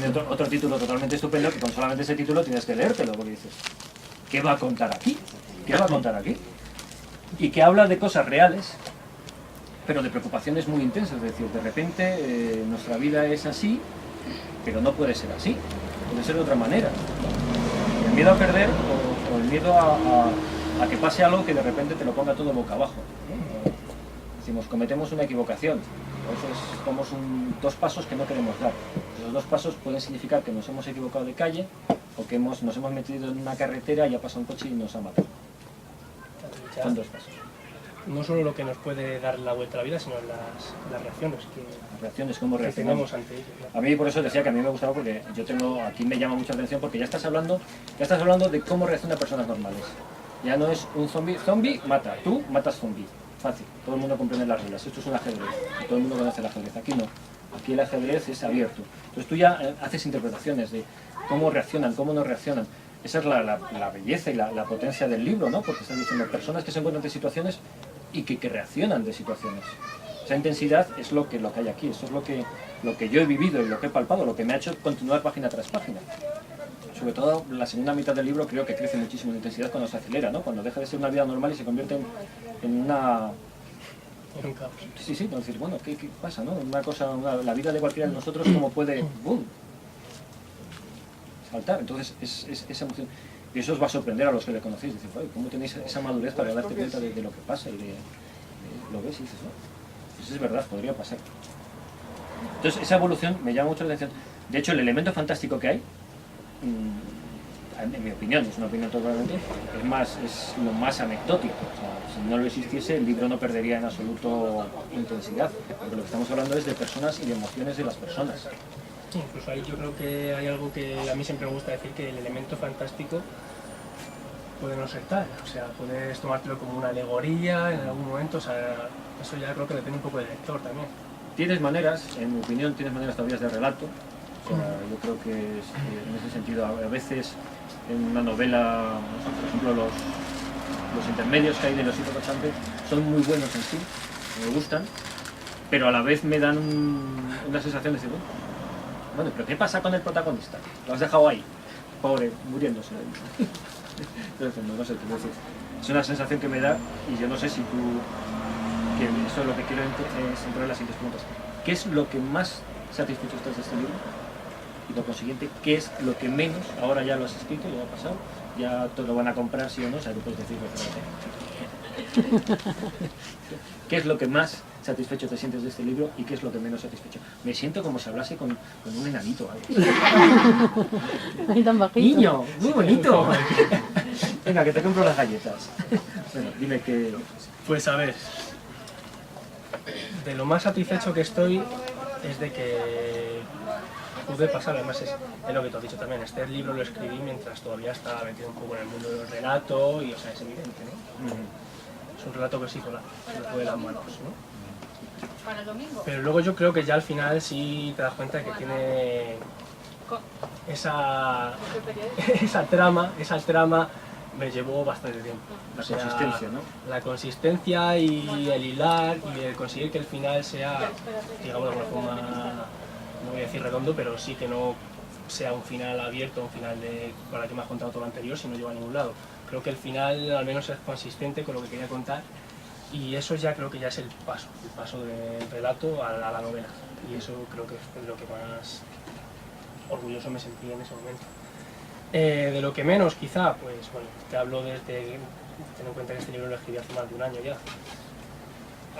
tiene otro título totalmente estupendo, que con solamente ese título tienes que leértelo, porque dices, ¿qué va a contar aquí? ¿Qué va a contar aquí? Y que habla de cosas reales, pero de preocupaciones muy intensas, es decir, de repente nuestra vida es así, pero no puede ser así, puede ser de otra manera. El miedo a perder o el miedo a que pase algo que de repente te lo ponga todo boca abajo, ¿no? Decimos, cometemos una equivocación, entonces tomamos dos pasos que no queremos dar. Esos dos pasos pueden significar que nos hemos equivocado de calle o que nos hemos metido en una carretera y ha pasado un coche y nos ha matado. Son dos pasos. No solo lo que nos puede dar la vuelta a la vida, sino las reacciones Las reacciones, cómo reaccionamos ante ello. A mí por eso decía que a mí me gustaba, porque yo tengo, aquí me llama mucha atención, porque ya estás hablando de cómo reaccionan personas normales. Ya no es un zombie mata, tú matas zombie. Fácil, todo el mundo comprende las reglas. Esto es un ajedrez, todo el mundo conoce el ajedrez. Aquí no, aquí el ajedrez es abierto. Entonces tú ya haces interpretaciones de cómo reaccionan, cómo no reaccionan. Esa es la belleza y la potencia del libro, ¿no? Porque estás diciendo personas que se encuentran de situaciones y que reaccionan de situaciones. Esa intensidad es lo que hay aquí, eso es lo que yo he vivido y lo que he palpado, lo que me ha hecho continuar página tras página. Sobre todo la segunda mitad del libro creo que crece muchísimo en intensidad cuando se acelera, ¿no? Cuando deja de ser una vida normal y se convierte en una... En un caos. Sí, decir, bueno, ¿qué pasa, no? Una cosa, la vida de cualquiera de nosotros cómo puede, ¡boom!, saltar. Entonces es esa emoción. Y eso os va a sorprender a los que le conocéis. Decir, ¿cómo tenéis esa madurez para darte cuenta de lo que pasa? Y lo ves y dices, ¿no? Pues es verdad, podría pasar. Entonces esa evolución me llama mucho la atención. De hecho, el elemento fantástico que hay, en mi opinión, es una opinión totalmente, es lo más anecdótico. O sea, si no lo existiese, el libro no perdería en absoluto intensidad, porque lo que estamos hablando es de personas y de emociones de las personas. Sí, incluso ahí yo creo que hay algo que a mí siempre me gusta decir, que el elemento fantástico puede no ser tal, o sea, puedes tomártelo como una alegoría en algún momento, o sea, eso ya creo que depende un poco del lector también. Tienes maneras, en mi opinión, tienes maneras todavía de relato. O sea, yo creo que en ese sentido, a veces en una novela, por ejemplo, los intermedios que hay de los hitos Champe son muy buenos en sí, me gustan, pero a la vez me dan una sensación de decir, bueno, pero ¿qué pasa con el protagonista? Lo has dejado ahí, pobre, muriéndose. Entonces, no sé, quiero decir, es una sensación que me da, y yo no sé si tú, que eso es lo que quiero es entrar en las siguientes preguntas. ¿Qué es lo que más satisfecho estás de este libro? Y por consiguiente, ¿qué es lo que menos? Ahora ya lo has escrito, ya ha pasado, ya te lo van a comprar sí o no, o sea, tú puedes decirlo, pero ¿qué es lo que más satisfecho te sientes de este libro y qué es lo que menos satisfecho? Me siento como si hablase con un enanito, Ahí tan bajito. ¡Niño! ¡Muy bonito! Venga, que te compro las galletas. Bueno, dime que... Pues a ver, de lo más satisfecho que estoy es de que pude pasar, además es lo que tú has dicho también, este libro lo escribí mientras todavía estaba metido un poco en el mundo del relato y, o sea, es evidente, ¿no? Es un relato que se hizo de las manos, ¿no? Pero luego yo creo que ya al final sí te das cuenta de que tiene esa trama me llevó bastante tiempo. La consistencia, ¿no? La consistencia y el hilar y el conseguir que el final sea, digamos de alguna forma, no voy a decir redondo, pero sí que no sea un final abierto, un final para el que me has contado todo lo anterior, si no lleva a ningún lado. Creo que el final al menos es consistente con lo que quería contar y eso ya creo que ya es el paso del relato a la novela. Y eso creo que es de lo que más orgulloso me sentí en ese momento. De lo que menos, quizá, pues bueno, te hablo desde, ten en cuenta que este libro lo escribí hace más de un año ya.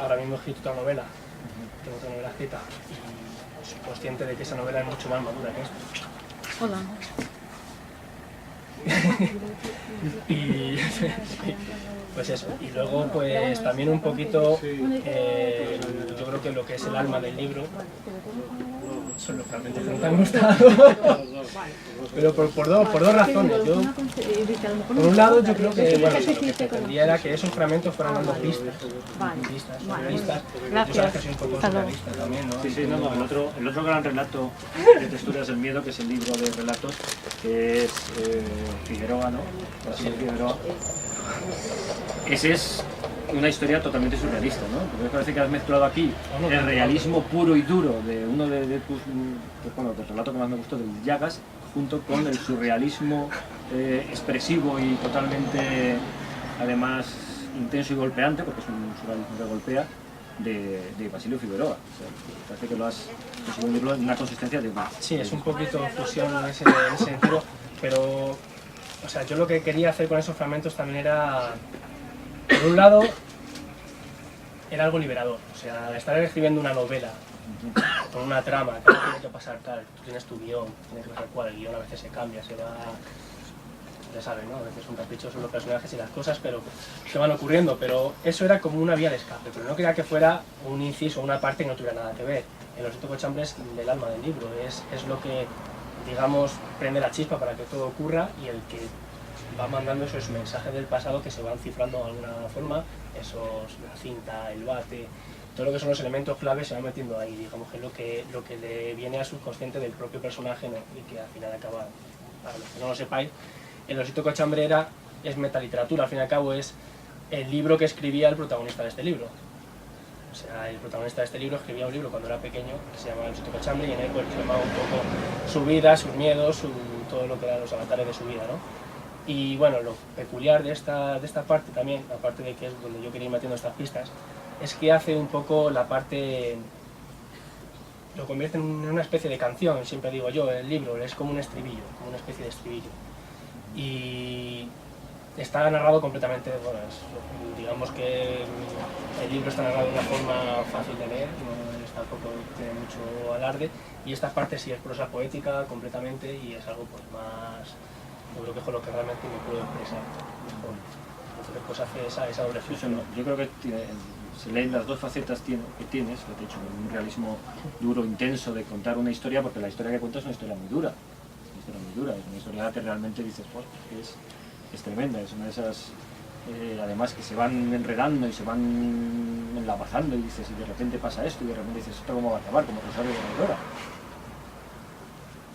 Ahora mismo he escrito otra novela, tengo otra novela escrita y soy consciente de que esa novela es mucho más madura que esto. Hola. Y pues eso, y luego pues también un poquito, yo creo que lo que es el alma del libro son los fragmentos que no te han gustado, pero por dos razones. Por un lado yo creo que bueno, lo que pretendía era que esos fragmentos fueran dando pistas, yo sabes que soy un poco surrealista también, ¿no? Sí, no, el otro gran relato de Texturas del Miedo, que es el libro de relatos, que es Figueroa, ¿no? Figueroa. Ese es una historia totalmente surrealista, ¿no? Porque parece que has mezclado aquí el realismo puro y duro de uno de tus, bueno, del relato que más me gustó, del Llagas, junto con el surrealismo expresivo y totalmente, además, intenso y golpeante, porque es un surrealismo que golpea, de Basilio Figueroa. O sea, parece que lo has conseguido unirlo en una consistencia de... Sí, es un poquito fusión en ese sentido, pero, o sea, yo lo que quería hacer con esos fragmentos también era, por un lado, era algo liberador. O sea, estar escribiendo una novela con una trama, que no tiene que pasar tal, tú tienes tu guión, tienes que pasar cuál, el guión a veces se cambia, se va... Ya sabes, ¿no? A veces son caprichosos los personajes y las cosas, pero se van ocurriendo, pero eso era como una vía de escape, pero no quería que fuera un inciso, una parte que no tuviera nada que ver. El osito Cochambre es del alma del libro, es lo que, digamos, prende la chispa para que todo ocurra y el que va mandando esos mensajes del pasado que se van cifrando de alguna forma, la cinta, el bate, todo lo que son los elementos claves se van metiendo ahí, digamos que es lo que le viene al subconsciente del propio personaje, ¿no? Y que al final acaba, para los que no lo sepáis, El osito Cochambre es metaliteratura, al fin y al cabo es el libro que escribía el protagonista de este libro. O sea, el protagonista de este libro escribía un libro cuando era pequeño que se llamaba El osito Cochambre y en él pues filmaba un poco su vida, sus miedos, todo lo que eran los avatares de su vida, ¿no? Y bueno, lo peculiar de esta parte también, aparte de que es donde yo quería ir metiendo estas pistas, es que hace un poco la parte... lo convierte en una especie de canción, siempre digo yo, el libro es como un estribillo, como una especie de estribillo. Y está narrado completamente, bueno, digamos que el libro está narrado de una forma fácil de leer, tampoco tiene mucho alarde, y esta parte sí es prosa poética completamente y es algo pues más, yo creo que es con lo que realmente me puedo expresar mejor. Entonces pues hace esa doble función. Yo creo que se leen las dos facetas que tienes, lo que he dicho, un realismo duro, intenso de contar una historia, porque la historia que cuentas es una historia muy dura. Es una historia que realmente dices, pues, es tremenda, es una de esas, además que se van enredando y se van enlazando y dices, y de repente pasa esto y de repente dices, ¿esto cómo va a acabar? Como Rosario de Aurora.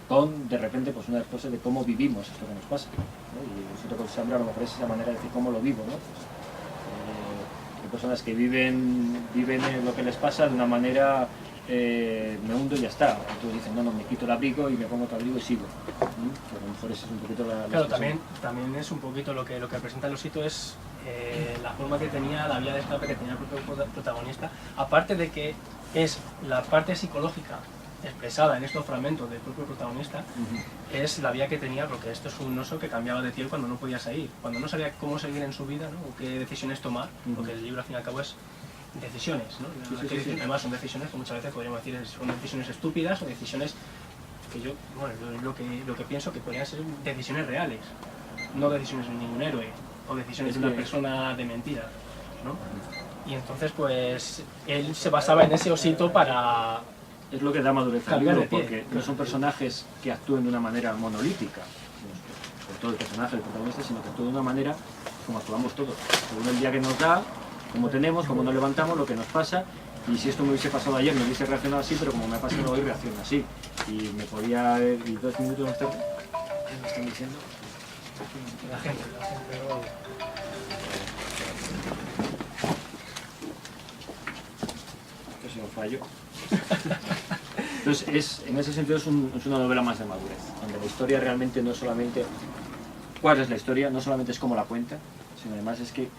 Con, de repente, pues una respuesta de cómo vivimos esto que nos pasa, ¿no? Y nosotros con Sandra a lo mejor es esa manera de decir cómo lo vivo, ¿no? Pues, hay personas que viven lo que les pasa de una manera... me hundo y ya está. Entonces dicen, no, me quito el abrigo y me pongo otro abrigo y sigo. Pero a lo mejor eso es un poquito la claro, también es un poquito lo que presenta el osito es la forma que tenía, la vía de escape que tenía el propio protagonista, aparte de que es la parte psicológica expresada en estos fragmentos del propio protagonista, es la vía que tenía, porque esto es un oso que cambiaba de piel cuando no podía salir, cuando no sabía cómo seguir en su vida, ¿no? O qué decisiones tomar, porque el libro al fin y al cabo es decisiones, ¿no? Sí. Además son decisiones que muchas veces podríamos decir son decisiones estúpidas o decisiones que yo, bueno, lo que pienso que podrían ser decisiones reales, no decisiones de ningún héroe o decisiones de una persona de mentira, ¿no? Y entonces pues él se basaba en ese osito para... Es lo que da madurez al libro, porque no son personajes que actúen de una manera monolítica, por todo el personaje, el protagonista, sino que actúan de una manera como actuamos todos, según el día que nos da, como tenemos, como nos levantamos, lo que nos pasa, y si esto me hubiese pasado ayer me hubiese reaccionado así, pero como me ha pasado hoy reacciono así, y me podía ir 2 minutos más tarde. ¿Qué me están diciendo? La gente esto ha sido un fallo. Entonces en ese sentido es una novela más de madurez, donde la historia realmente no es solamente cuál es la historia, no solamente es cómo la cuenta, sino además es que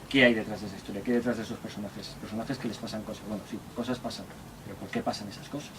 ¿qué hay detrás de esa historia? ¿Qué hay detrás de esos personajes? Personajes que les pasan cosas. Bueno, sí, cosas pasan, pero ¿por qué pasan esas cosas?